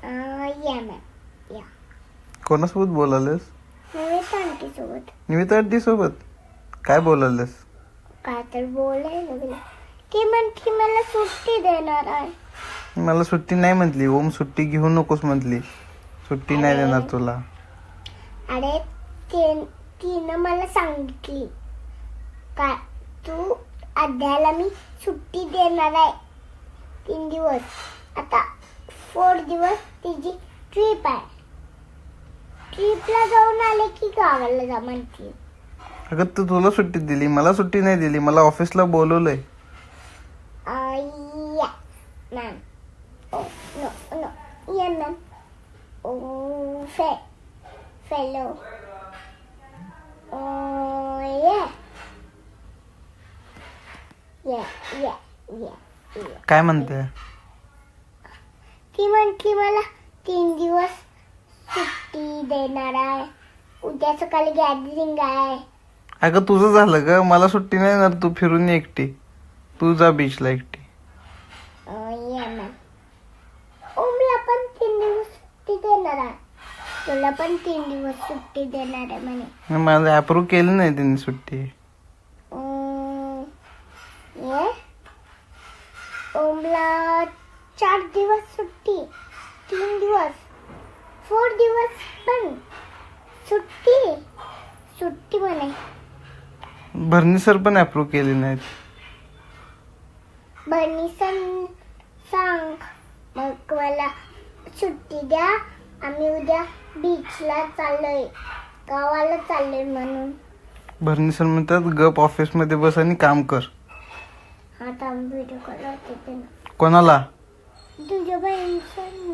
या मॅम या. कोणासोबत बोलालेस? नव्हे आंटी सोबत. निविता आंटी सोबत काय बोलालेस? काय तर बोलायला लागले. ती म्हणते मला सुट्टी देणार आहे. मला सुट्टी नाही म्हटली. ओम सुट्टी घेऊ नकोस म्हटली. सुट्टी नाही देणार तुला. अरे तिनं मला सांगितली काय तू अध्याला मी सुट्टी देणार आहे 3 दिवस. आता 4 दिवस तिची ट्रिप आहे. ट्रिपला जाऊन आले की गावाला जा म्हणते. अगं तू तुला सुट्टी दिली, मला सुट्टी नाही दिली. मला ऑफिसला बोलवलंय. या मॅम. ओ नो नो या मॅम. ओ फेलो काय म्हणते? ती म्हणते मला 3 दिवस सुट्टी देणार आहे. उद्या सकाळी गॅदरिंग आहे. अगं तुझं झालं ग. मला सुट्टी नाही देणार. तू फिरून ये एकटी. तू जा बीचला एकटी. या मॅम. ओमला पण 3 दिवस सुट्टी देणार आहे. तुला पण 3 दिवस सुट्टी देणार आहे म्हणे. मला अप्रूव्ह केली नाही त्यांनी सुट्टी. ओमला 4 दिवस सुट्टी, 3 दिवस, 4 दिवस पण सुट्टी म्हणे. भरणी सर पण अप्रूव्ह केली नाहीत. भरणी सांग मग मला सुट्टी द्या. आम्ही उद्या बीचला चाललोय, गावाला चाललोय म्हणून. भरणी सर म्हणतात गप ऑफिस मध्ये बस आणि काम कर. आता व्हिडिओ कॉल होते. कोणाला? तुझ्या बहिणीचं.